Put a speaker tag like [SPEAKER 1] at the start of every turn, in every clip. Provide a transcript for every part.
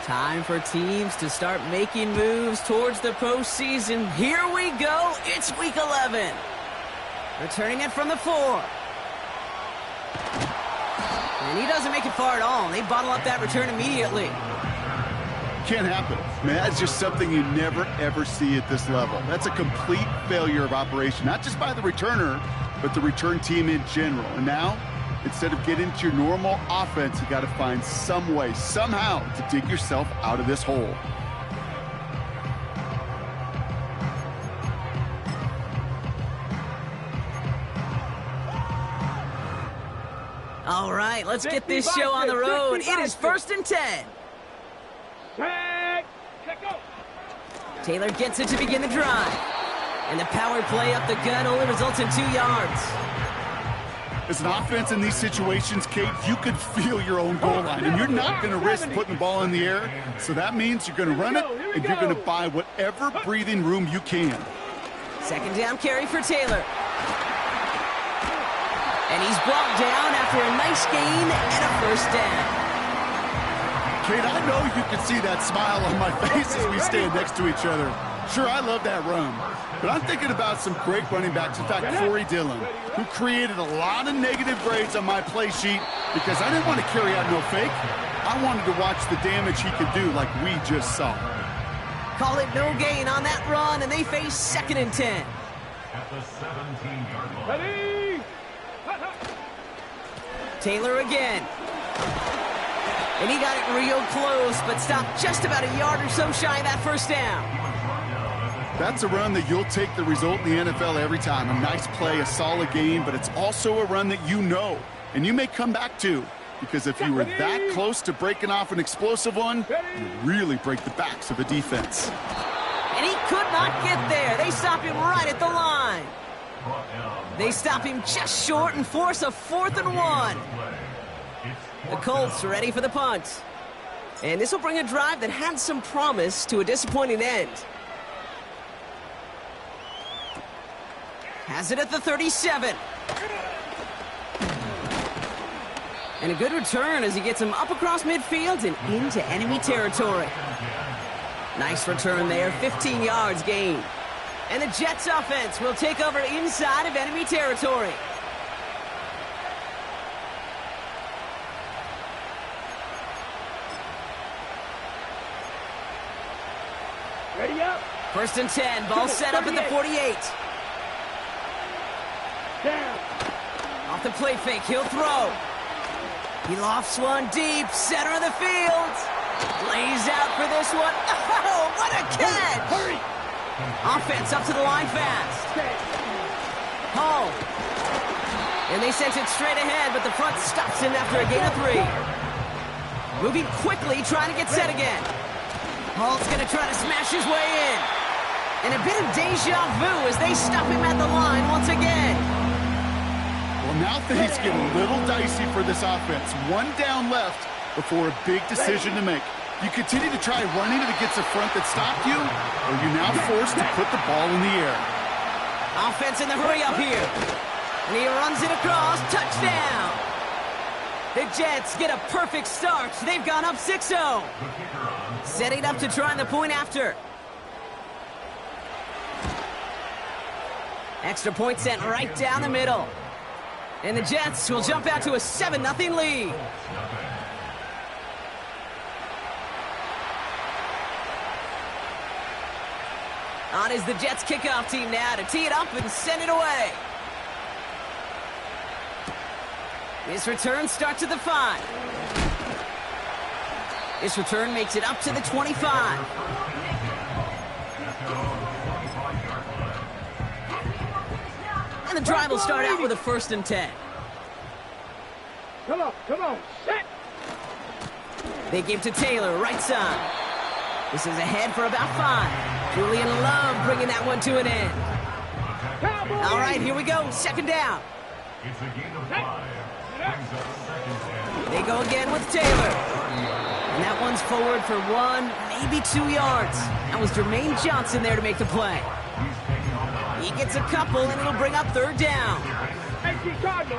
[SPEAKER 1] Time for teams to start making moves towards the postseason. Here we go. It's week 11. Returning it from the 4. And he doesn't make it far at all. They bottle up that return immediately.
[SPEAKER 2] Can't happen. Man, that's just something you never, ever see at this level. That's a complete failure of operation, not just by the returner, but the return team in general. And now, instead of getting into your normal offense, you got to find some way, somehow, to dig yourself out of this hole.
[SPEAKER 1] All right, let's get this show on the road. It is 1st and 10. Taylor gets it to begin the drive. And the power play up the gut only results in 2 yards.
[SPEAKER 2] As an offense in these situations, Kate, you could feel your own goal line, and you're not going to risk putting the ball in the air. So that means you're going to run it, and you're going to buy whatever breathing room you can.
[SPEAKER 1] 2nd down carry for Taylor. And he's brought down after a nice gain and a 1st down.
[SPEAKER 2] Kate, I know you can see that smile on my face as we stand next to each other. Sure, I love that run. But I'm thinking about some great running backs. In fact, Corey Dillon, who created a lot of negative grades on my play sheet because I didn't want to carry out no fake. I wanted to watch the damage he could do like we just saw.
[SPEAKER 1] Call it no gain on that run, and they face 2nd and 10.
[SPEAKER 3] At the 17-yard line.
[SPEAKER 1] Taylor again. And he got it real close, but stopped just about a yard or so shy of that 1st down.
[SPEAKER 2] That's a run that you'll take the result in the NFL every time. A nice play, a solid game, but it's also a run that you know, and you may come back to, because if you were that close to breaking off an explosive one, you really break the backs of a defense.
[SPEAKER 1] And he could not get there. They stop him right at the line. They stop him just short and force a 4th and 1. The Colts are ready for the punt. And this will bring a drive that had some promise to a disappointing end. Has it at the 37. And a good return as he gets him up across midfield and into enemy territory. Nice return there, 15 yards gained. And the Jets offense will take over inside of enemy territory.
[SPEAKER 4] Ready up.
[SPEAKER 1] 1st and 10, ball set up at the 48.
[SPEAKER 4] Down.
[SPEAKER 1] Off the play fake, he'll throw. He lofts one deep, center of the field. Lays out for this one. Oh, what a catch!
[SPEAKER 4] Hurry.
[SPEAKER 1] Offense up to the line fast. Hall. And they sent it straight ahead, but the front stops him after a gain of 3. Moving quickly, trying to get set again. Hall's going to try to smash his way in. And a bit of deja vu as they stop him at the line once again.
[SPEAKER 2] Well, now things get a little dicey for this offense. 1 down left before a big decision to make. You continue to try running it against a front that stopped you, or you're now forced to put the ball in the air.
[SPEAKER 1] Offense in the hurry up here. And he runs it across. Touchdown. The Jets get a perfect start. They've gone up 6-0. Setting up to try the point after. Extra point sent right down the middle. And the Jets will jump out to a 7-0 lead. On is the Jets kickoff team now to tee it up and send it away. This return starts at the 5. This return makes it up to the 25. And the drive will start out with a 1st and 10.
[SPEAKER 4] Come on, set.
[SPEAKER 1] They give to Taylor, right side. This is ahead for about 5. Julian Love bringing that one to an end. All right, here we go, 2nd down.
[SPEAKER 3] It's a gain of 5. Brings up 2nd down.
[SPEAKER 1] They go again with Taylor. And that one's forward for 1, maybe 2 yards. That was Jermaine Johnson there to make the play. He gets a couple, and it'll bring up 3rd down.
[SPEAKER 4] 18 Cardinal.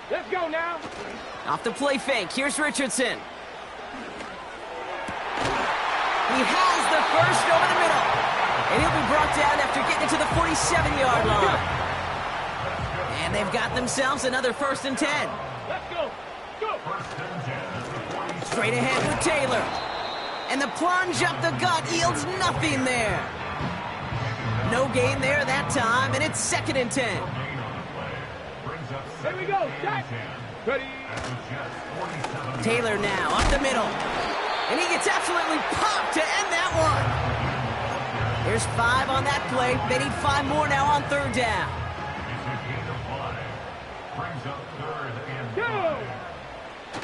[SPEAKER 4] Let's go now.
[SPEAKER 1] Off the play fake, here's Richardson. He has the first over the middle. And he'll be brought down after getting to the 47-yard line. And they've got themselves another 1st and 10.
[SPEAKER 4] Let's go. Go.
[SPEAKER 1] Straight ahead with Taylor. And the plunge up the gut yields nothing there. No gain there that time, and it's 2nd and 10.
[SPEAKER 4] Here we go. Set. Ready.
[SPEAKER 1] Taylor now up the middle. And he gets absolutely popped to end that one. There's 5 on that play. They need 5 more now on 3rd down.
[SPEAKER 4] Go.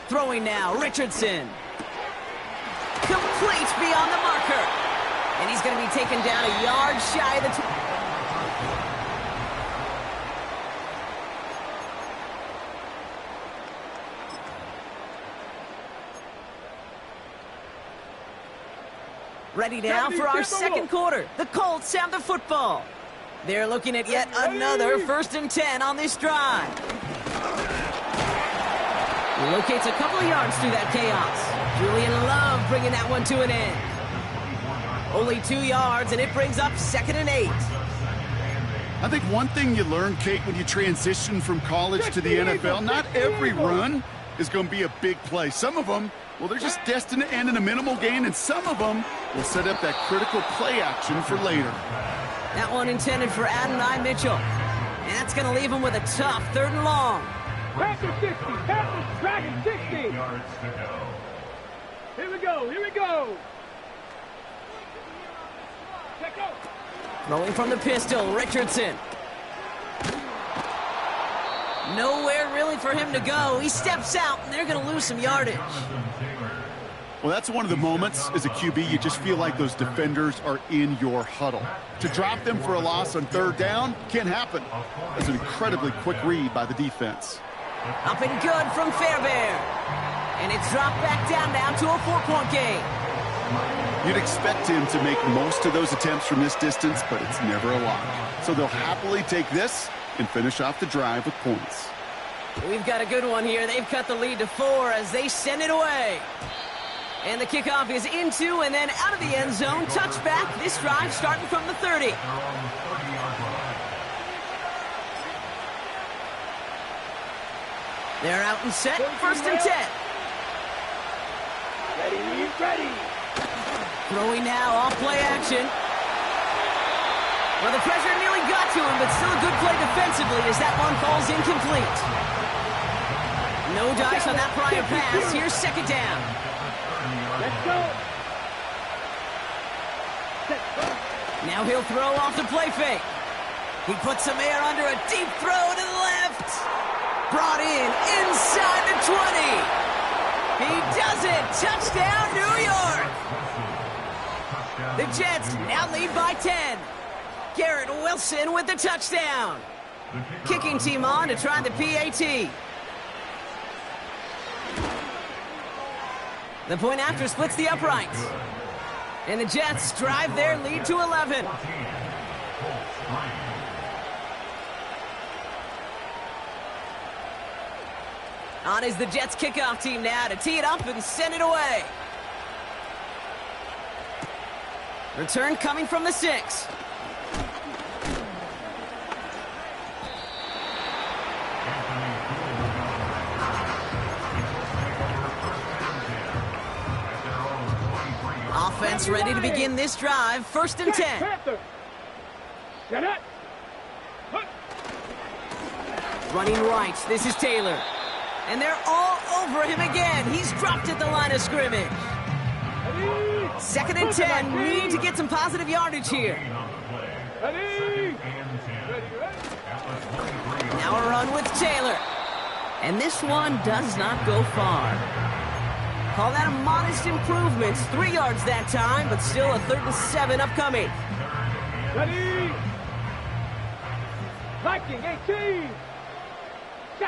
[SPEAKER 1] Throwing now, Richardson. Complete beyond the marker. And he's going to be taken down a yard shy of the... Ready now for our 2nd quarter. The Colts have the football. They're looking at yet another 1st and 10 on this drive. He locates a couple of yards through that chaos. Julian Love bringing that one to an end. Only 2 yards, and it brings up 2nd and 8.
[SPEAKER 2] I think one thing you learn, Kate, when you transition from college to the NFL, not every run is going to be a big play. Some of them, well, they're just destined to end in a minimal gain, and some of them will set up that critical play action for later.
[SPEAKER 1] That one intended for Adonai Mitchell. And that's going to leave him with a tough 3rd and long.
[SPEAKER 4] Panther 60. Panthers Dragon 60. Here we go. Here we go. Check out.
[SPEAKER 1] Throwing from the pistol, Richardson. Nowhere really for him to go. He steps out, and they're going to lose some yardage.
[SPEAKER 2] Well, that's one of the moments as a QB you just feel like those defenders are in your huddle. To drop them for a loss on 3rd down can't happen. That's an incredibly quick read by the defense.
[SPEAKER 1] Up and good from Fairbairn. And it's dropped back down now to a 4-point game.
[SPEAKER 2] You'd expect him to make most of those attempts from this distance, but it's never a lock. So they'll happily take this and finish off the drive with points.
[SPEAKER 1] We've got a good one here. They've cut the lead to 4 as they send it away. And the kickoff is into and then out of the end zone. Touchback. This drive starting from the 30. They're out and set. 1st and 10.
[SPEAKER 4] Ready. Ready.
[SPEAKER 1] Throwing now off play action. Well, the pressure nearly got to him, but still a good play defensively as that one falls incomplete. No dice on that prior pass. Here's 2nd down.
[SPEAKER 4] Let's go.
[SPEAKER 1] Now he'll throw off the play fake. He puts some air under a deep throw to the left. Brought in inside the 20. He does it. Touchdown, New York. The Jets now lead by 10. Garrett Wilson with the touchdown. Kicking team on to try the PAT. The point after splits the uprights. And the Jets drive their lead to 11. On is the Jets kickoff team now to tee it up and send it away. Return coming from the 6. Offense ready to begin this drive. 1st and 10.
[SPEAKER 4] Panther. Get it.
[SPEAKER 1] Running right. This is Taylor. And they're all over him again. He's dropped at the line of scrimmage. 2nd and 10. Need to get some positive yardage here.
[SPEAKER 4] Ready.
[SPEAKER 1] Now a run with Taylor. And this one does not go far. Call that a modest improvement. 3 yards that time, but still a 3rd and 7 upcoming.
[SPEAKER 4] Ready. Viking 18.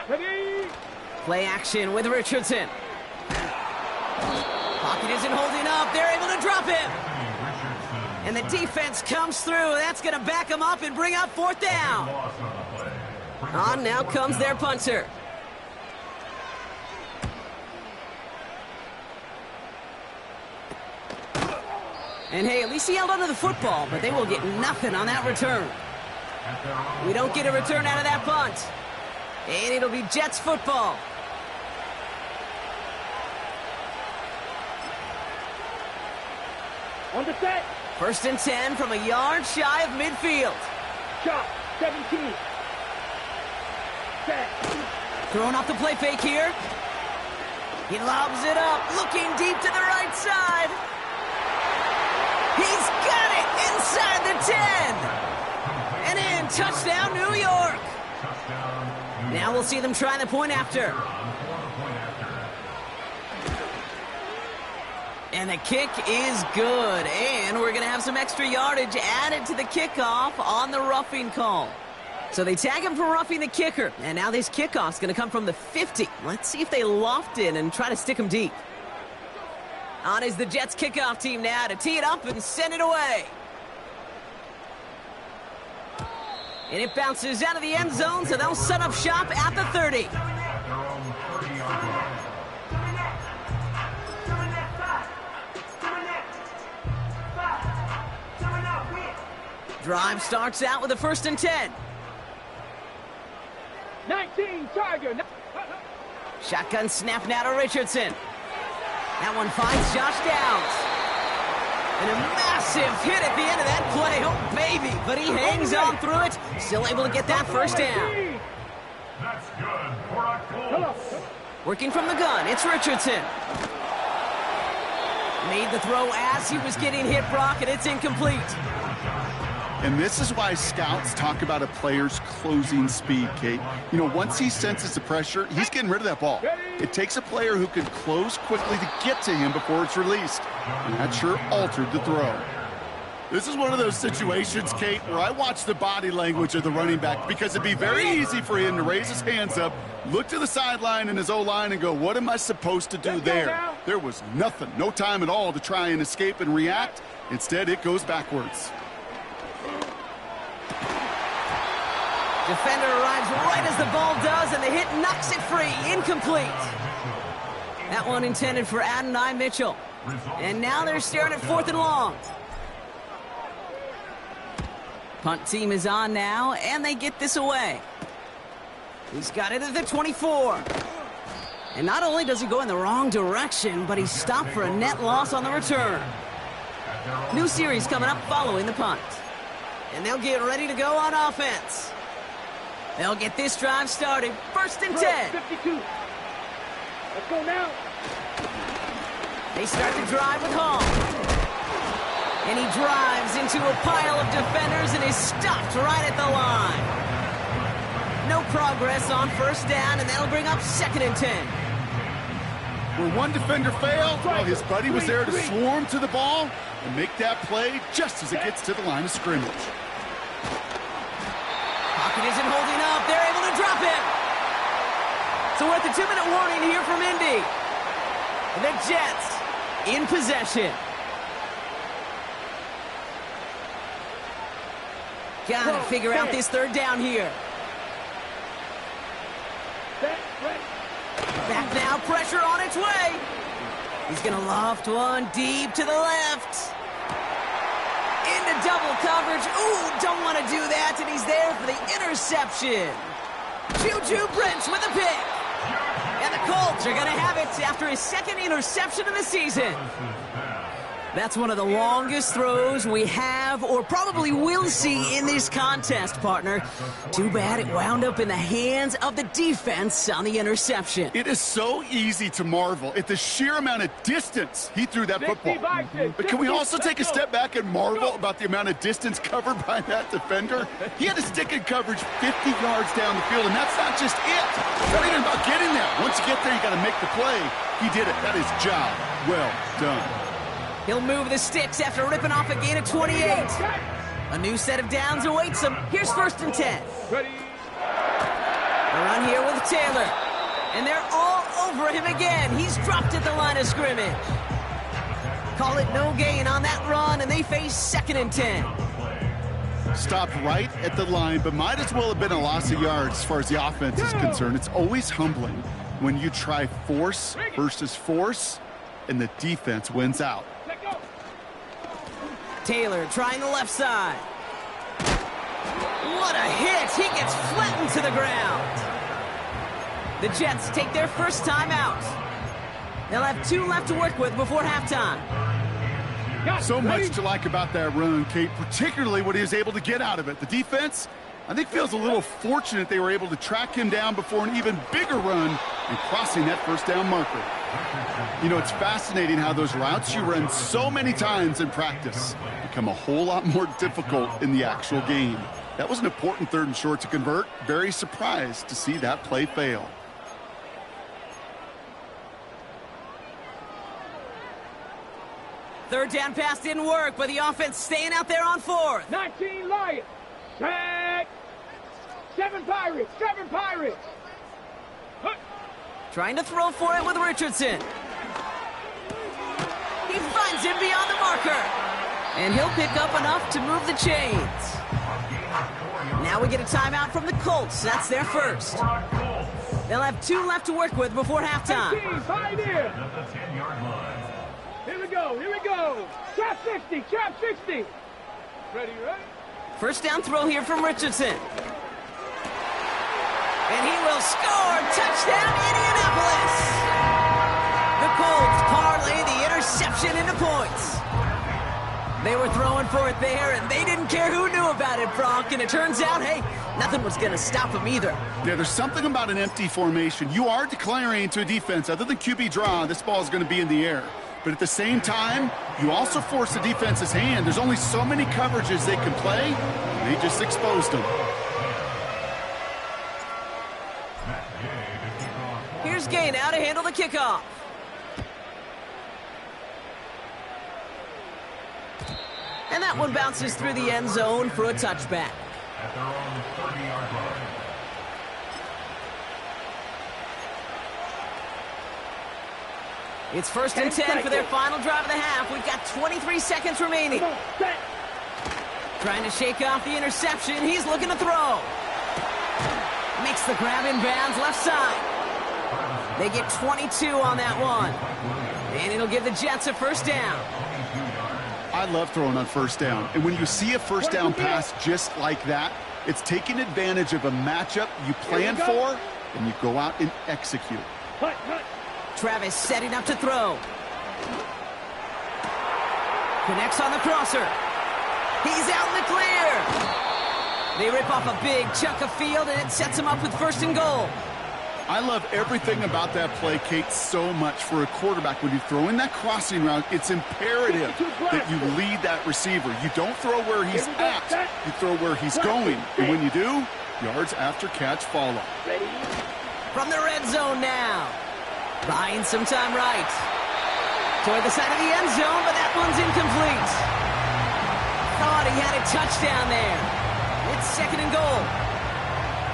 [SPEAKER 4] Ready.
[SPEAKER 1] Play action with Richardson. Pocket isn't holding up. They're able to drop him. And the defense comes through. That's going to back him up and bring up 4th down. On now comes their punter. And hey, at least he held onto the football, but they will get nothing on that return. We don't get a return out of that punt. And it'll be Jets football.
[SPEAKER 4] On the set.
[SPEAKER 1] 1st and 10 from a yard shy of midfield.
[SPEAKER 4] Shot. 17. Set.
[SPEAKER 1] Throwing off the play fake here. He lobs it up, looking deep to the right side. He's got it inside the 10. And in, touchdown, New York. Now we'll see them try the point after. And the kick is good. And we're going to have some extra yardage added to the kickoff on the roughing call. So they tag him for roughing the kicker. And now this kickoff's going to come from the 50. Let's see if they loft in and try to stick him deep. On is the Jets kickoff team now to tee it up and send it away. And it bounces out of the end zone, so they'll set up shop at the 30. Drive starts out with a 1st and 10.
[SPEAKER 4] 19, Tiger.
[SPEAKER 1] Shotgun snap now to Richardson. That one finds Josh Downs. And a massive hit at the end of that play. Oh, baby. But he hangs on through it. Still able to get that 1st down.
[SPEAKER 3] That's good for a goal.
[SPEAKER 1] Working from the gun, it's Richardson. Made the throw as he was getting hit, Brock, and it's incomplete.
[SPEAKER 2] And this is why scouts talk about a player's closing speed, Kate. You know, once he senses the pressure, he's getting rid of that ball. It takes a player who can close quickly to get to him before it's released. And that sure altered the throw. This is one of those situations, Kate, where I watch the body language of the running back because it'd be very easy for him to raise his hands up, look to the sideline in his O-line and go, what am I supposed to do there? There was nothing, no time at all to try and escape and react. Instead, it goes backwards.
[SPEAKER 1] Defender arrives right as the ball does, and the hit knocks it free. Incomplete. That one intended for Adonai Mitchell. And now they're staring at 4th and long. Punt team is on now, and they get this away. He's got it at the 24. And not only does he go in the wrong direction, but he's stopped for a net loss on the return. New series coming up following the punt. And they'll get ready to go on offense. They'll get this drive started. 1st and 10.
[SPEAKER 4] 52. Let's go now.
[SPEAKER 1] They start the drive with Hall. And he drives into a pile of defenders and is stopped right at the line. No progress on 1st down, and that'll bring up 2nd and 10.
[SPEAKER 2] Where one defender failed, well, his buddy was there to swarm to the ball and make that play just as it gets to the line of scrimmage.
[SPEAKER 1] Pocket isn't holding up. They're able to drop him. So we're at the 2-minute warning here from Indy. The Jets in possession. Gotta figure out this 3rd down here. Back now, pressure on its way. He's gonna loft one deep to the left. Into double coverage. Ooh, don't want to do that, and he's there for the interception. Juju Brents with a pick. And the Colts are going to have it after his 2nd interception of the season. That's one of the longest throws we have or probably will see in this contest, partner. Too bad it wound up in the hands of the defense on the interception.
[SPEAKER 2] It is so easy to marvel at the sheer amount of distance he threw that football. But can we also take a step back and marvel about the amount of distance covered by that defender? He had to stick in coverage 50 yards down the field, and that's not just it. It's not even about getting there. Once you get there, you got to make the play. He did it. That is job well done.
[SPEAKER 1] He'll move the sticks after ripping off a gain of 28. A new set of downs awaits him. Here's 1st and 10.
[SPEAKER 4] Ready.
[SPEAKER 1] A run here with Taylor. And they're all over him again. He's dropped at the line of scrimmage. Call it no gain on that run, and they face 2nd and 10.
[SPEAKER 2] Stopped right at the line, but might as well have been a loss of yards as far as the offense is concerned. It's always humbling when you try force versus force, and the defense wins out.
[SPEAKER 1] Taylor trying the left side. What a hit! He gets flattened to the ground. The Jets take their first time out. They'll have 2 left to work with before halftime.
[SPEAKER 2] So much to like about that run, Kate, particularly what he was able to get out of it. The defense, I think, feels a little fortunate they were able to track him down before an even bigger run and crossing that first down marker. You know, it's fascinating how those routes you run so many times in practice become a whole lot more difficult in the actual game. That was an important 3rd and short to convert. Very surprised to see that play fail.
[SPEAKER 1] Third down pass didn't work, but the offense staying out there on 4th.
[SPEAKER 4] 19 Lions. Set. 7 Pirates. 7 Pirates.
[SPEAKER 1] Trying to throw for it with Richardson. He finds him beyond the marker. And he'll pick up enough to move the chains. Now we get a timeout from the Colts. That's their first. They'll have 2 left to work with before halftime.
[SPEAKER 4] 18, Pioneer. Here we go. Here we go. Trap 60. Trap 60. Ready?
[SPEAKER 1] First down throw here from Richardson. And he will score. Touchdown, Indianapolis. The Colts parlay the interception into points. They were throwing for it there, and they didn't care who knew about it, Brock. And it turns out, hey, nothing was going to stop them either.
[SPEAKER 2] Yeah, there's something about an empty formation. You are declaring to a defense, other than QB draw, this ball is going to be in the air. But at the same time, you also force the defense's hand. There's only so many coverages they can play, and they just exposed them.
[SPEAKER 1] Here's Gay now to handle the kickoff. And that one bounces through the end zone for a touchback.
[SPEAKER 3] At their own 30-yard line.
[SPEAKER 1] It's 1st and 10 for their final drive of the half. We've got 23 seconds remaining. Trying to shake off the interception. He's looking to throw. Makes the grab in bounds left side. They get 22 on that one. And it'll give the Jets a first down.
[SPEAKER 2] I love throwing on first down. And when you see a first down pass just like that, it's taking advantage of a matchup you plan for, and you go out and execute.
[SPEAKER 1] Travis setting up to throw. Connects on the crosser. He's out in the clear. They rip off a big chunk of field, and it sets him up with 1st and goal.
[SPEAKER 2] I love everything about that play, Kate, so much for a quarterback. When you throw in that crossing route, it's imperative that you lead that receiver. You don't throw where he's at, you throw where he's going. And when you do, yards after catch follow.
[SPEAKER 1] From the red zone now. Buying some time right. Toward the side of the end zone, but that one's incomplete. Thought he had a touchdown there. It's 2nd and goal.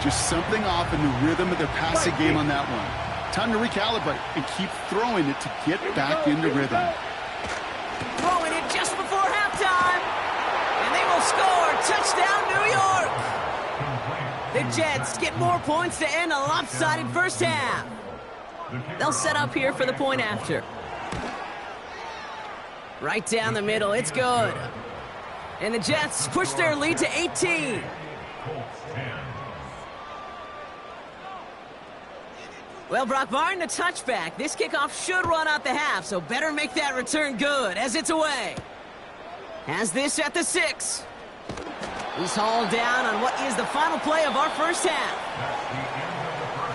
[SPEAKER 2] Just something off in the rhythm of their passing game on that one. Time to recalibrate and keep throwing it to get back into rhythm.
[SPEAKER 1] Throwing it just before halftime. And they will score. Touchdown, New York. The Jets get more points to end a lopsided first half. They'll set up here for the point after. Right down the middle. It's good. And the Jets push their lead to 18. Well, Brock, barring the touchback, this kickoff should run out the half, so better make that return good as it's away. Has this at the 6. He's hauled down on what is the final play of our first half.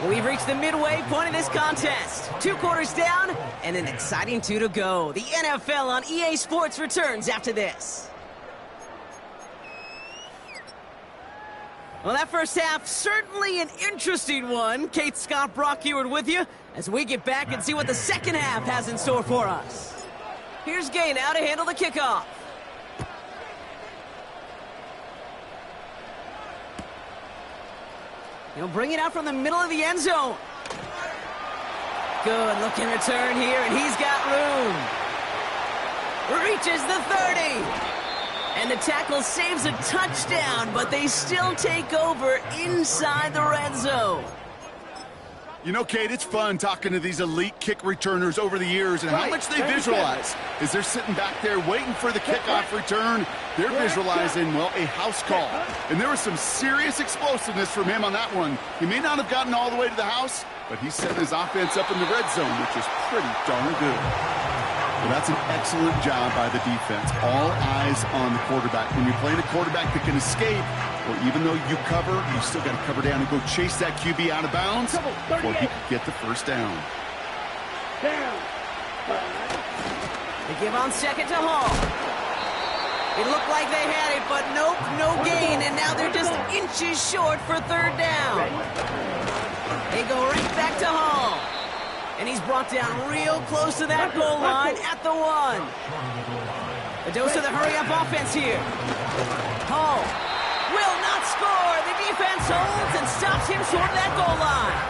[SPEAKER 1] We've reached the midway point of this contest. 2 quarters down and an exciting 2 to go. The NFL on EA Sports returns after this. Well, that first half, certainly an interesting one. Kate, Scott, Brock Ewart with you as we get back and see what the second half has in store for us. Here's Gay now to handle the kickoff. He'll bring it out from the middle of the end zone. Good looking return here, and he's got room. Reaches the 30. And the tackle saves a touchdown, but they still take over inside the red zone.
[SPEAKER 2] You know, Kate, it's fun talking to these elite kick returners over the years and how much they visualize. As they're sitting back there waiting for the kickoff return, they're visualizing, well, a house call. And there was some serious explosiveness from him on that one. He may not have gotten all the way to the house, but he's setting his offense up in the red zone, which is pretty darn good. Well, that's an excellent job by the defense. All eyes on the quarterback. When you're playing a quarterback that can escape, well, even though you cover, you still got to cover down and go chase that QB out of bounds before he can get the first down.
[SPEAKER 1] They give on second to Hall. It looked like they had it, but nope, no gain, and now they're just inches short for third down. They go right back to Hall. And he's brought down real close to that goal line at the 1. A dose of the hurry-up offense here. Hall will not score. The defense holds and stops him short of that goal line.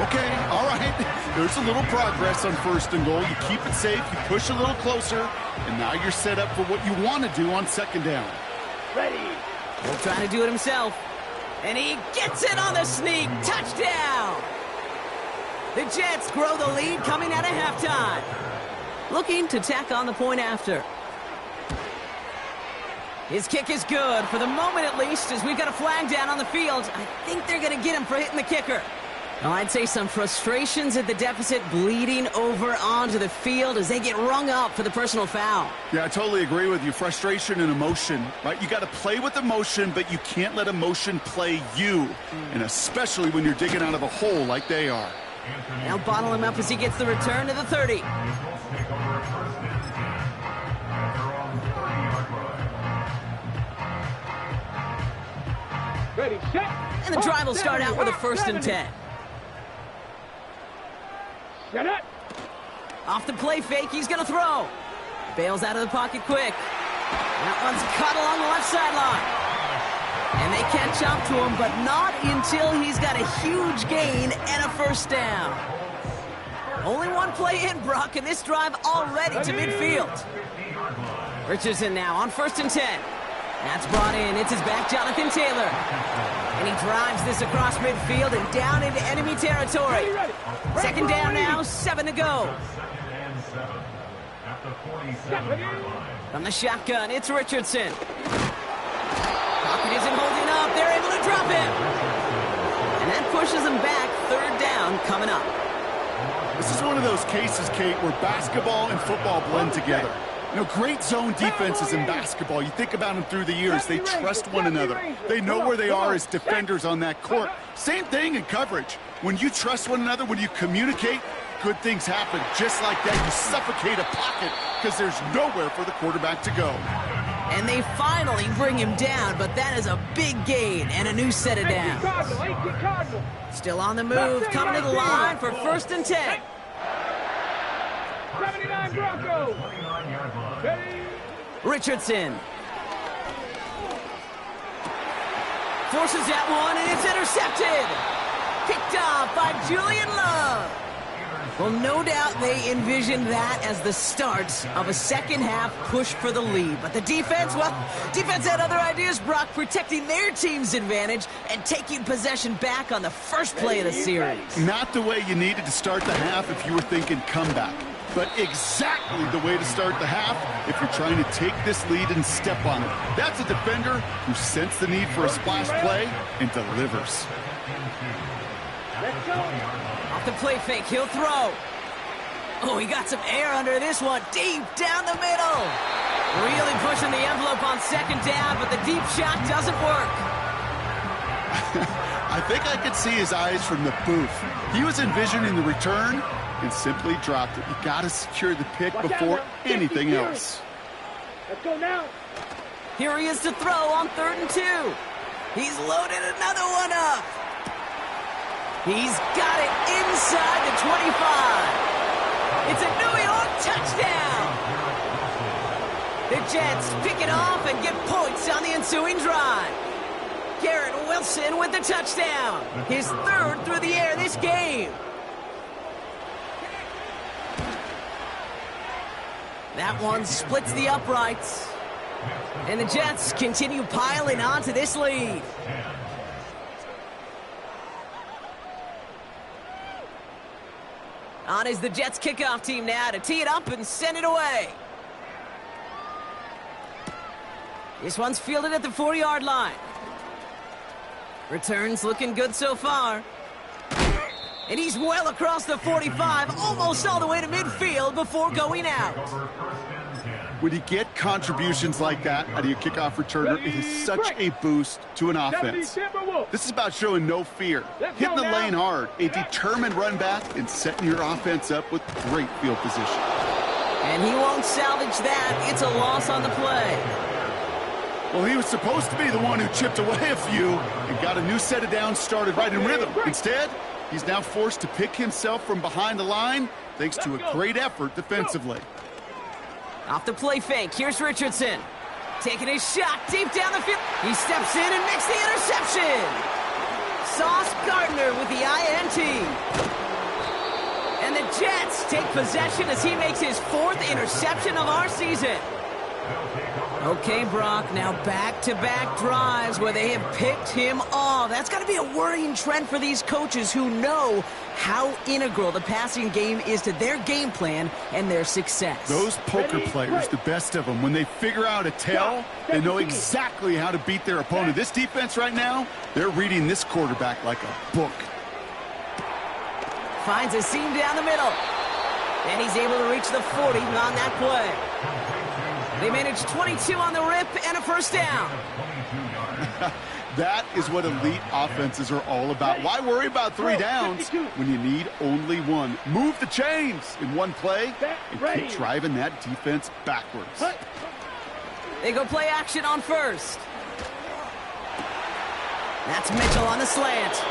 [SPEAKER 2] Okay, all right. There's a little progress on first and goal. You keep it safe, you push a little closer, and now you're set up for what you want to do on second down.
[SPEAKER 4] Ready.
[SPEAKER 1] He'll try to do it himself. And he gets it on the sneak. Touchdown! The Jets grow the lead coming out of halftime. Looking to tack on the point after. His kick is good, for the moment at least, as we've got a flag down on the field. I think they're going to get him for hitting the kicker. Now, I'd say some frustrations at the deficit bleeding over onto the field as they get rung up for the personal foul.
[SPEAKER 2] Yeah, I totally agree with you. Frustration and emotion, right? You got to play with emotion, but you can't let emotion play you, and especially when you're digging out of a hole like they are.
[SPEAKER 1] Now bottle him up as he gets the return to the 30.
[SPEAKER 4] Ready, set.
[SPEAKER 1] And the drive will start out with a 1st and 10.
[SPEAKER 4] Set it.
[SPEAKER 1] Off the play fake, he's going to throw. Bails out of the pocket quick. That one's cut along the left sideline. And they catch up to him, but not until he's got a huge gain and a first down. Only one play in, Brock, and this drive already to midfield. Richardson now on 1st and 10. That's brought in. It's his back, Jonathan Taylor. And he drives this across midfield and down into enemy territory. Second down now, 7 to go. From the shotgun, it's Richardson. Pocket isn't holding up. They're able to drop him. And that pushes them back. Third down coming up.
[SPEAKER 2] This is one of those cases, Kate, where basketball and football blend together. You know, great zone defenses in basketball. You think about them through the years. They trust one another. They know where they are as defenders on that court. Same thing in coverage. When you trust one another, when you communicate, good things happen. Just like that, you suffocate a pocket because there's nowhere for the quarterback to go.
[SPEAKER 1] And they finally bring him down, but that is a big gain and a new set of downs. Still on the move, coming to the line for 1st and 10.
[SPEAKER 4] 79 Broncos.
[SPEAKER 1] Richardson. Forces that one, and it's intercepted. Picked off by Julian Love. Well, no doubt they envisioned that as the start of a second-half push for the lead. But the defense, well, defense had other ideas, Brock, protecting their team's advantage and taking possession back on the first play of the series.
[SPEAKER 2] Not the way you needed to start the half if you were thinking comeback, but exactly the way to start the half if you're trying to take this lead and step on it. That's a defender who sensed the need for a splash play and delivers.
[SPEAKER 4] Let's go.
[SPEAKER 1] Off the play fake, he'll throw. Oh, he got some air under this one, deep down the middle. Really pushing the envelope on second down, but the deep shot doesn't work.
[SPEAKER 2] I think I could see his eyes from the booth. He was envisioning the return and simply dropped it. You got to secure the pick before anything else.
[SPEAKER 4] Let's go now.
[SPEAKER 1] Here he is to throw on 3rd and 2. He's loaded another one up. He's got it inside the 25. It's a New York touchdown. The Jets pick it off and get points on the ensuing drive. Garrett Wilson with the touchdown. His 3rd through the air this game. That one splits the uprights. And the Jets continue piling onto this lead. On is the Jets kickoff team now to tee it up and send it away. This one's fielded at the 4-yard line. Returns looking good so far. And he's well across the 45, almost all the way to midfield before going out.
[SPEAKER 2] When you get contributions like that out of your kickoff returner, it is such a boost to an offense. This is about showing no fear, hitting the lane hard, a determined run back, and setting your offense up with great field position.
[SPEAKER 1] And he won't salvage that. It's a loss on the play.
[SPEAKER 2] Well, he was supposed to be the one who chipped away a few and got a new set of downs started right in rhythm. Instead, he's now forced to pick himself from behind the line thanks to a great effort defensively.
[SPEAKER 1] Off the play fake, here's Richardson. Taking his shot deep down the field. He steps in and makes the interception. Sauce Gardner with the INT. And the Jets take possession as he makes his 4th interception of our season. Okay, Brock, now back-to-back drives where they have picked him off. That's got to be a worrying trend for these coaches who know how integral the passing game is to their game plan and their success.
[SPEAKER 2] Those poker players, the best of them, when they figure out a tell, they know exactly how to beat their opponent. This defense right now, they're reading this quarterback like a book.
[SPEAKER 1] Finds a seam down the middle. And he's able to reach the 40 on that play. They managed 22 on the rip and a first down.
[SPEAKER 2] That is what elite offenses are all about. Why worry about 3 downs when you need only 1? Move the chains in one play and keep driving that defense backwards.
[SPEAKER 1] They go play action on first. That's Mitchell on the slant.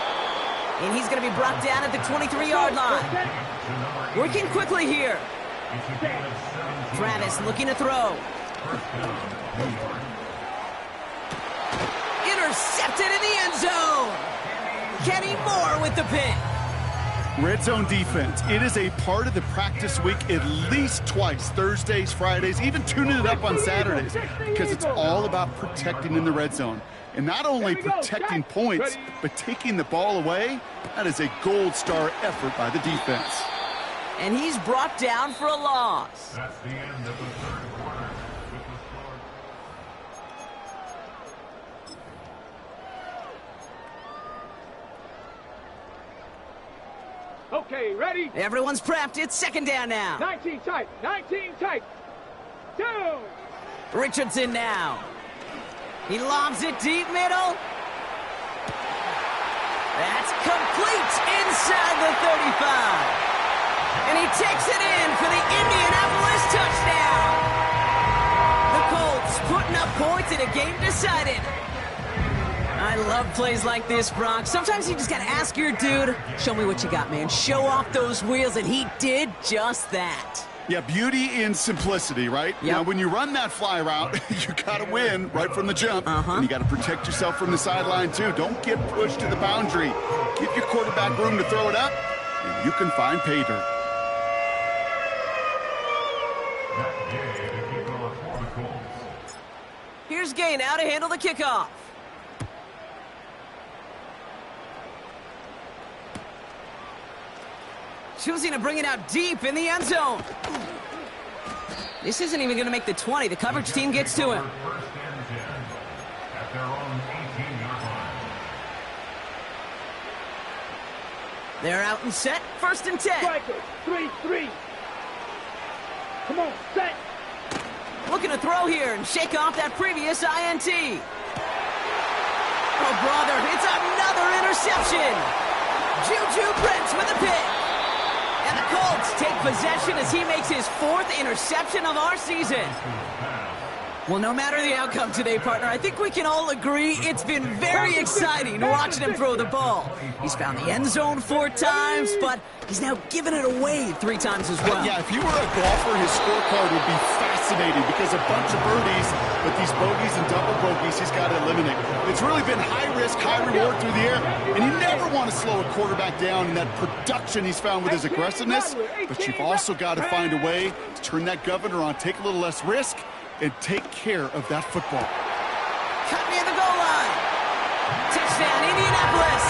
[SPEAKER 1] And he's going to be brought down at the 23-yard line. Working quickly here. Travis looking to throw. Intercepted in the end zone. Kenny Moore with the pick.
[SPEAKER 2] Red zone defense. It is a part of the practice week at least twice. Thursdays, Fridays, even tuning it up on Saturdays. Because it's all about protecting in the red zone. And not only protecting points, but taking the ball away. That is a gold star effort by the defense.
[SPEAKER 1] And he's brought down for a loss.
[SPEAKER 3] That's the end of the third quarter.
[SPEAKER 4] Okay, ready?
[SPEAKER 1] Everyone's prepped. It's 2nd down now.
[SPEAKER 4] 19 tight. 19 tight. Down.
[SPEAKER 1] Richardson now. He lobs it deep middle. That's complete inside the 35. And he takes it in for the Indianapolis touchdown. The Colts putting up points in a game decided. I love plays like this, Brock. Sometimes you just got to ask your dude, show me what you got, man. Show off those wheels, and he did just that.
[SPEAKER 2] Yeah, beauty in simplicity, right?
[SPEAKER 1] Yep.
[SPEAKER 2] Now, when you run that fly route, you got to win right from the jump. And you got to protect yourself from the sideline, too. Don't get pushed to the boundary. Give your quarterback room to throw it up, and you can find pay dirt.
[SPEAKER 1] Here's Gay now to handle the kickoff. Choosing to bring it out deep in the end zone. This isn't even going to make the 20. The coverage team gets to him.
[SPEAKER 3] First and 10 at their own 18-yard line.
[SPEAKER 1] They're out and set. 1st and 10.
[SPEAKER 4] Striker. 3-3. Come on, set.
[SPEAKER 1] Looking to throw here and shake off that previous INT. Oh, brother, it's another interception. Juju Brents with a pick. And the Colts take possession as he makes his 4th interception of our season. Well, no matter the outcome today, partner, I think we can all agree it's been very exciting watching him throw the ball. He's found the end zone 4 times, but he's now given it away 3 times as well.
[SPEAKER 2] Yeah, if he were a golfer, his scorecard would be fascinating because a bunch of birdies, but these bogeys and double bogeys he's got to eliminate. It's really been high risk, high reward through the air, and you never want to slow a quarterback down in that production he's found with his aggressiveness, but you've also got to find a way to turn that governor on, take a little less risk, and take care of that football.
[SPEAKER 1] Cut near the goal line. Touchdown, Indianapolis.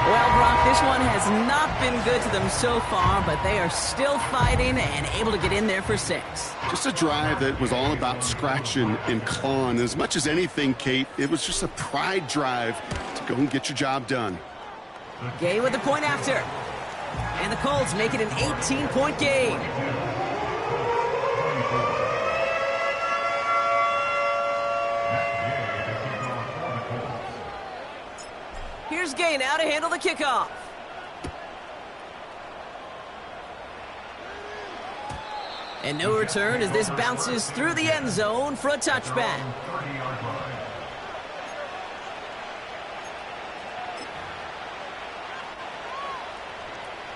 [SPEAKER 1] Well, Brock, this one has not been good to them so far, but they are still fighting and able to get in there for 6.
[SPEAKER 2] Just a drive that was all about scratching and clawing. As much as anything, Kate, it was just a pride drive to go and get your job done.
[SPEAKER 1] Gay with the point after. And the Colts make it an 18-point game. Here's Gay now to handle the kickoff. And no return as this bounces through the end zone for a touchback.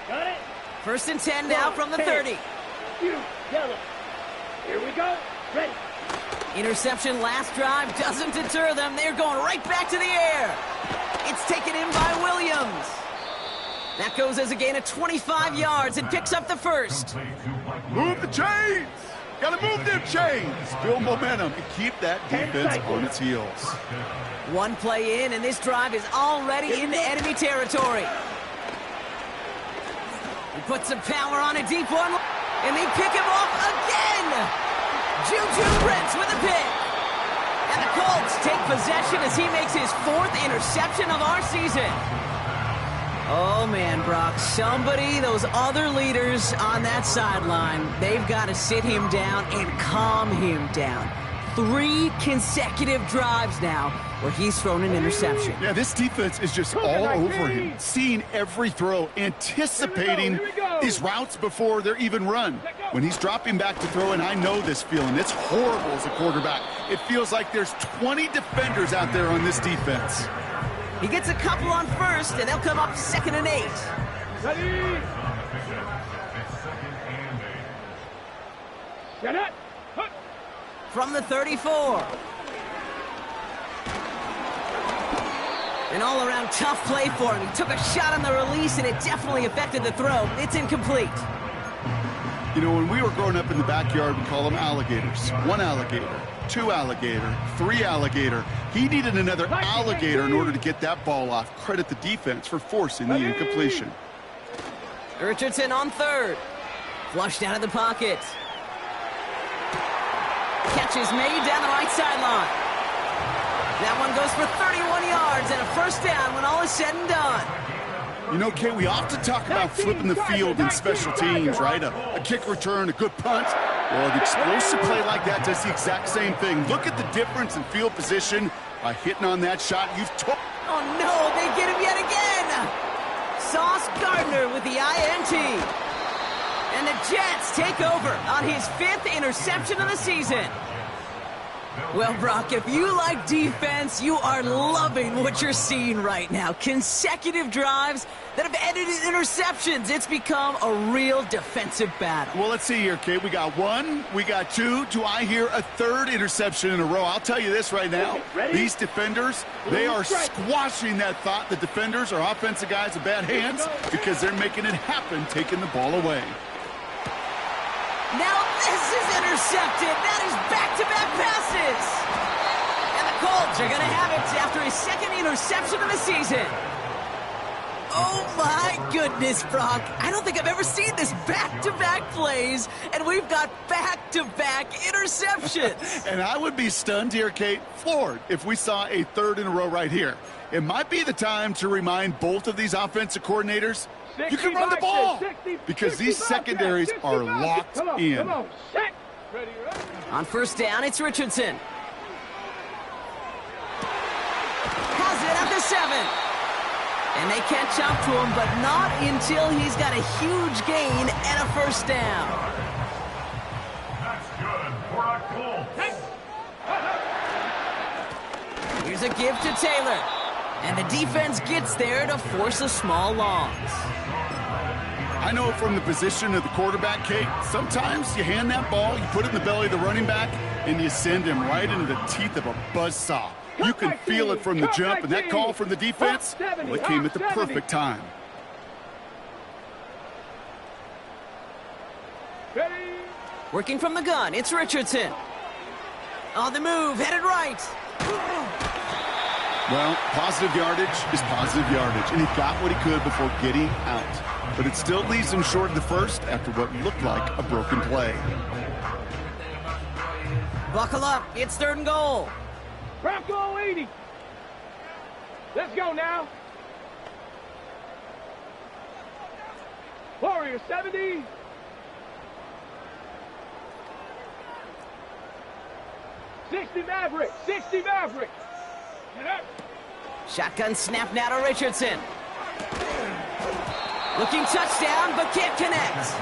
[SPEAKER 4] Got it?
[SPEAKER 1] 1st and 10 now from the 30.
[SPEAKER 4] You tell them. Here we go. Ready.
[SPEAKER 1] Interception last drive doesn't deter them. They're going right back to the air. It's taken in by Williams. That goes as a gain of 25 yards and picks up the first.
[SPEAKER 2] Move the chains. Got to move them chains. Build momentum and keep that defense on its heels.
[SPEAKER 1] One play in, and this drive is already into enemy territory. He puts some power on a deep one, and they pick him off again. Juju Brents with a pick. And the Colts take possession as he makes his 4th interception of our season. Oh, man, Brock, those other leaders on that sideline, they've got to sit him down and calm him down. 3 consecutive drives now where he's thrown an interception.
[SPEAKER 2] Yeah, this defense is just all over him, seeing every throw, anticipating his routes before they're even run. When he's dropping back to throw, and I know this feeling, it's horrible as a quarterback. It feels like there's 20 defenders out there on this defense.
[SPEAKER 1] He gets a couple on first, and they'll come up 2nd and 8.
[SPEAKER 4] Ready. Get it.
[SPEAKER 1] From the 34. An all-around tough play for him. He took a shot on the release, and it definitely affected the throw. It's incomplete.
[SPEAKER 2] You know, when we were growing up in the backyard, we call them alligators. 1 alligator, 2 alligator, 3 alligator. He needed another alligator in order to get that ball off. Credit the defense for forcing the incompletion.
[SPEAKER 1] Richardson on 3rd. Flushed out of the pocket. Catch is made down the right sideline. That one goes for 31 yards and a 1st down when all is said and done.
[SPEAKER 2] You know, Kate, we often talk about flipping the field in special teams, right? A kick return, a good punt. Well, an explosive play like that does the exact same thing. Look at the difference in field position by hitting on that shot.
[SPEAKER 1] Oh, no, they get him yet again. Sauce Gardner with the INT. And the Jets take over on his 5th interception of the season. Well, Brock, if you like defense, you are loving what you're seeing right now. Consecutive drives that have ended in interceptions. It's become a real defensive battle.
[SPEAKER 2] Well, let's see here, Kate. We got 1, we got 2. Do I hear a 3rd interception in a row? I'll tell you this right now. These defenders, they are squashing that thought the defenders are offensive guys with bad hands because they're making it happen, taking the ball away.
[SPEAKER 1] Now this is intercepted. That is back-to-back passes. And the Colts are going to have it after his 2nd interception of the season. Oh, my goodness, Brock. I don't think I've ever seen this back-to-back plays, and we've got back-to-back interceptions.
[SPEAKER 2] And I would be stunned here, Kate, floored, if we saw a 3rd in a row right here. It might be the time to remind both of these offensive coordinators, you can run the ball, because these secondaries are locked in.
[SPEAKER 1] On 1st down, it's Richardson. Has it at the 7. And they catch up to him, but not until he's got a huge gain and a 1st down.
[SPEAKER 3] That's good for a Colt.
[SPEAKER 1] Here's a give to Taylor. And the defense gets there to force a small loss.
[SPEAKER 2] I know it from the position of the quarterback, Kate. Sometimes you hand that ball, you put it in the belly of the running back, and you send him right into the teeth of a buzzsaw. You can feel it from the jump, and that call from the defense, well, it came at the perfect time.
[SPEAKER 1] Working from the gun, it's Richardson. On the move, headed right.
[SPEAKER 2] Well, positive yardage is positive yardage, and he got what he could before getting out. But it still leaves him short of the first after what looked like a broken play.
[SPEAKER 1] Buckle up. It's 3rd and goal.
[SPEAKER 4] Bronco 80. Let's go now. Warrior 70. Maverick. 60 Maverick.
[SPEAKER 1] Shotgun snap now to Richardson. Looking touchdown, but can't connect.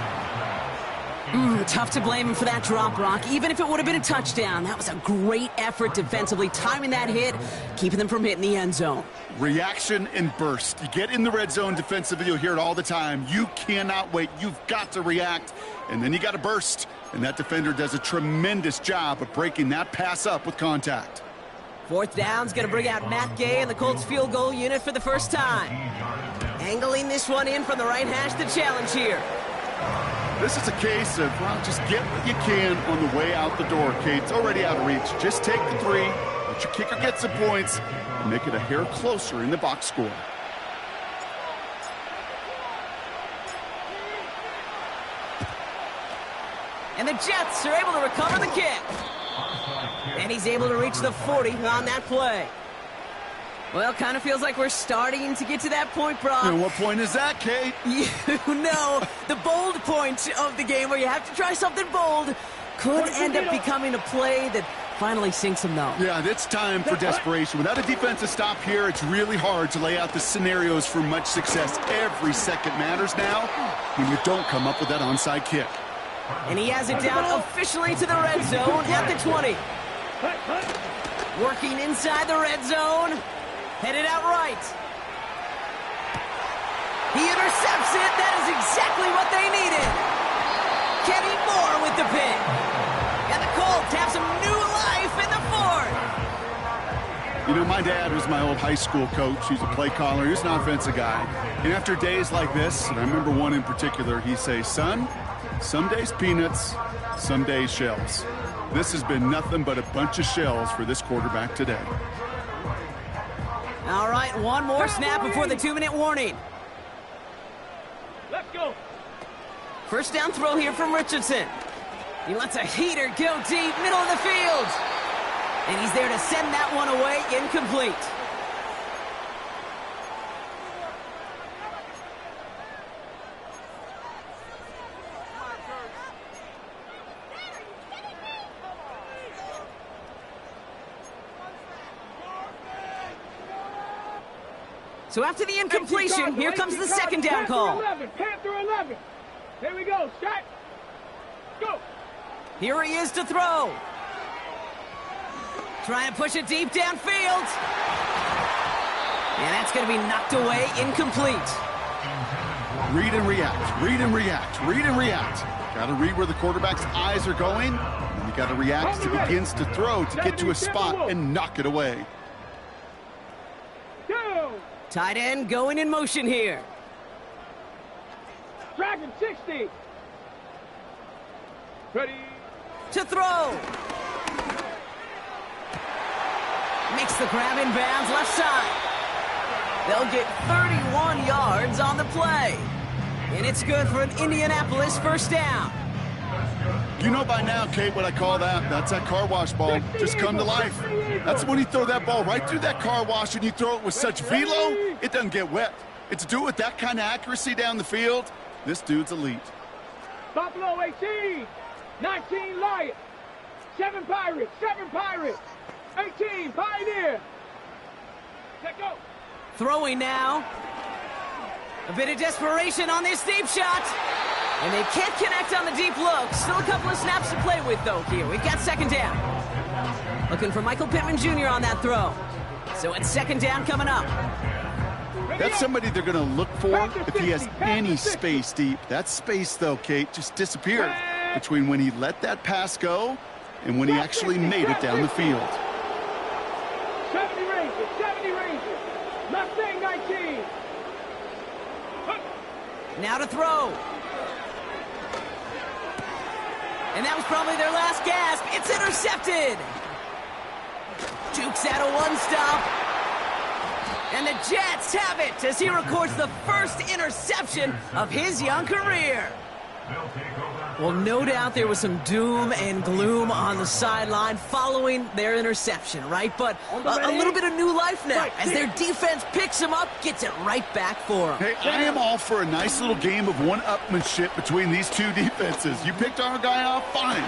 [SPEAKER 1] Tough to blame him for that drop, Brock. Even if it would have been a touchdown, that was a great effort defensively, timing that hit, keeping them from hitting the end zone.
[SPEAKER 2] Reaction and burst. You get in the red zone defensively, you'll hear it all the time. You cannot wait. You've got to react, and then you got to burst. And that defender does a tremendous job of breaking that pass up with contact.
[SPEAKER 1] 4th down's going to bring out Matt Gay and the Colts field goal unit for the first time. Angling this one in from the right hash, the challenge here.
[SPEAKER 2] This is a case of, well, just get what you can on the way out the door, Kate. It's already out of reach. Just take the 3, let your kicker get some points, and make it a hair closer in the box score.
[SPEAKER 1] And the Jets are able to recover the kick. And he's able to reach the 40 on that play. Well, kind of feels like we're starting to get to that point, Brock.
[SPEAKER 2] And what point is that, Kate?
[SPEAKER 1] You know, the bold point of the game where you have to try something bold could end up becoming a play that finally sinks him, though.
[SPEAKER 2] Yeah, it's time for desperation. Without a defensive stop here, it's really hard to lay out the scenarios for much success. Every second matters now when you don't come up with that onside kick.
[SPEAKER 1] And he has it down officially to the red zone at the 20. Working inside the red zone. Headed out right. He intercepts it. That is exactly what they needed. Kenny Moore with the pick. And the Colts have some new life in the 4th.
[SPEAKER 2] You know, my dad was my old high school coach. He's a play caller. He was an offensive guy. And after days like this, and I remember one in particular, he'd say, son, some days peanuts, some days shells. This has been nothing but a bunch of shells for this quarterback today.
[SPEAKER 1] All right, one more snap before the 2-minute warning.
[SPEAKER 4] Let's go.
[SPEAKER 1] First down throw here from Richardson. He lets a heater go deep, middle of the field. And he's there to send that one away, incomplete. So after the incompletion, here comes the 2nd down call.
[SPEAKER 4] Panther 11. Here we go. Shot. Go.
[SPEAKER 1] Here he is to throw. Trying to push it deep downfield. And that's going to be knocked away, incomplete.
[SPEAKER 2] Read and react, read and react, read and react. Got to read where the quarterback's eyes are going. And you got to react as he begins to throw to get to a spot and knock it away.
[SPEAKER 1] Tight end going in motion here.
[SPEAKER 4] Dragon 60. Ready.
[SPEAKER 1] To throw. Makes the grab in bounds left side. They'll get 31 yards on the play. And it's good for an Indianapolis first down.
[SPEAKER 2] You know by now, Kate, what I call that. That's that car wash ball. Just come to life. That's when you throw that ball right through that car wash and you throw it with such velo, it doesn't get wet. It's to do it with that kind of accuracy down the field. This dude's elite.
[SPEAKER 4] Buffalo 18. 19 Lions. 7 Pirates. 7 Pirates. 18 Pioneer. Let go.
[SPEAKER 1] Throwing now. A bit of desperation on this deep shot. And they can't connect on the deep look. Still a couple of snaps to play with, though, here. We've got 2nd down. Looking for Michael Pittman Jr. on that throw. So it's 2nd down coming up.
[SPEAKER 2] That's somebody they're going to look for if he has any space deep. That space, though, Kate, just disappeared between when he let that pass go and when he actually made it down the field.
[SPEAKER 4] 70 Rangers, 70 Rangers. Mustang 19.
[SPEAKER 1] Now to throw. And that was probably their last gasp. It's intercepted. Jukes out a 1-stop. And the Jets have it as he records the first interception of his young career. Well, no doubt there was some doom and gloom on the sideline following their interception, right? But a little bit of new life now as their defense picks him up, gets it right back for him.
[SPEAKER 2] Hey, I am all for a nice little game of one-upmanship between these two defenses. You picked our guy off, fine.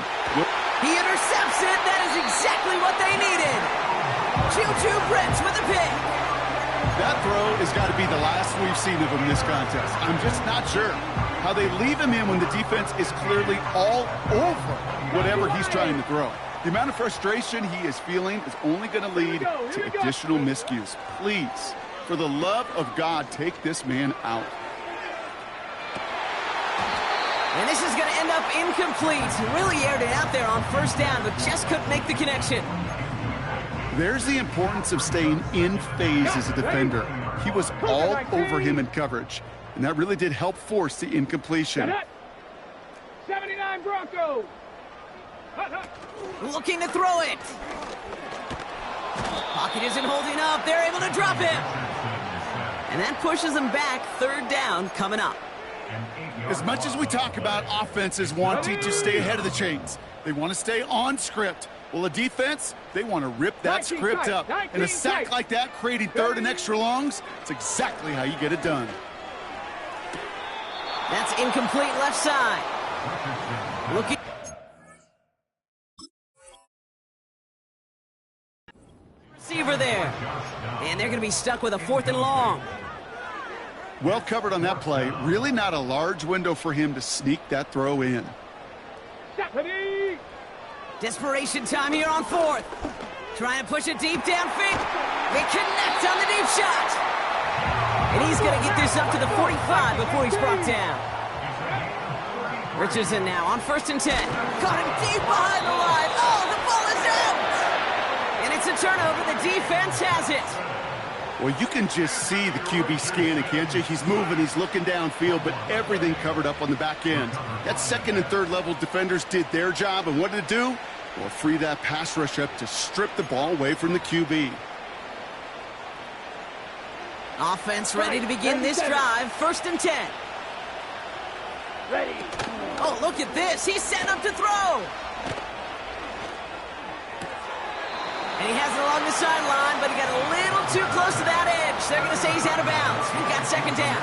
[SPEAKER 1] He intercepts it. That is exactly what they needed. Choo-choo Prince with a pick.
[SPEAKER 2] That throw has got to be the last we've seen of him this contest. I'm just not sure how they leave him in when the defense is clearly all over whatever he's trying to throw. The amount of frustration he is feeling is only going to lead to additional miscues. Please, for the love of God, take this man out.
[SPEAKER 1] And this is going to end up incomplete. He really aired it out there on first down, but just couldn't make the connection.
[SPEAKER 2] There's the importance of staying in phase as a defender. He was all over him in coverage, and that really did help force the incompletion.
[SPEAKER 4] 79 Broncos.
[SPEAKER 1] Looking to throw it. Pocket isn't holding up. They're able to drop him. And that pushes them back. Third down coming up.
[SPEAKER 2] As much as we talk about offenses wanting to stay ahead of the chains, they want to stay on script. Well, a defense, they want to rip that script up. And a sack like that, creating third and extra longs, it's exactly how you get it done.
[SPEAKER 1] That's incomplete left side. Looking. Receiver there. And they're going to be stuck with a 4th and long.
[SPEAKER 2] Well covered on that play. Really not a large window for him to sneak that throw in.
[SPEAKER 1] Desperation time here on 4th. Trying to push it deep downfield. They connect on the deep shot. And he's going to get this up to the 45 before he's brought down. Richardson now on 1st and 10. Caught him deep behind the line. Oh, the ball is out. And it's a turnover. The defense has it.
[SPEAKER 2] Well, you can just see the QB scanning, can't you? He's moving, he's looking downfield, but everything covered up on the back end. That 2nd and 3rd level defenders did their job, and what did it do? Well, free that pass rush up to strip the ball away from the QB.
[SPEAKER 1] Offense ready to begin this drive. 1st and 10.
[SPEAKER 4] Ready.
[SPEAKER 1] Oh, look at this. He's set up to throw. And he has it along the sideline, but he got a little too close to that edge. They're going to say he's out of bounds. We've got 2nd down.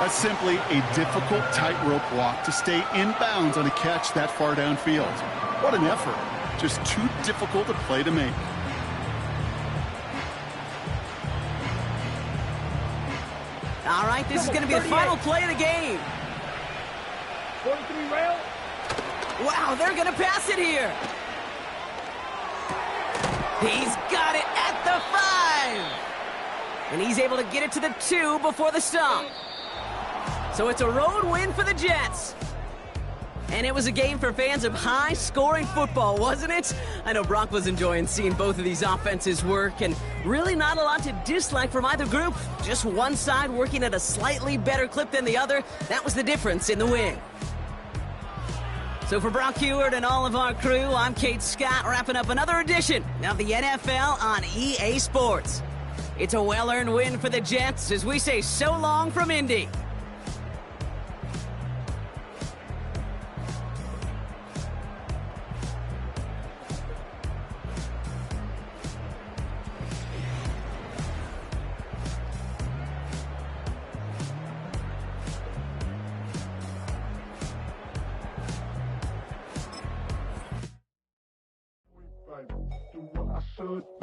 [SPEAKER 2] That's simply a difficult tightrope walk to stay in bounds on a catch that far downfield. What an effort. Just too difficult a play to make.
[SPEAKER 1] All right, this is going to be the final play of the game.
[SPEAKER 4] 43 rail.
[SPEAKER 1] Wow, they're going to pass it here. He's got it at the 5. And he's able to get it to the 2 before the stop. So it's a road win for the Jets. And it was a game for fans of high-scoring football, wasn't it? I know Brock was enjoying seeing both of these offenses work, and really not a lot to dislike from either group. Just one side working at a slightly better clip than the other. That was the difference in the win. So for Brock Heward and all of our crew, I'm Kate Scott, wrapping up another edition of the NFL on EA Sports. It's a well-earned win for the Jets as we say so long from Indy.
[SPEAKER 3] Do what I should.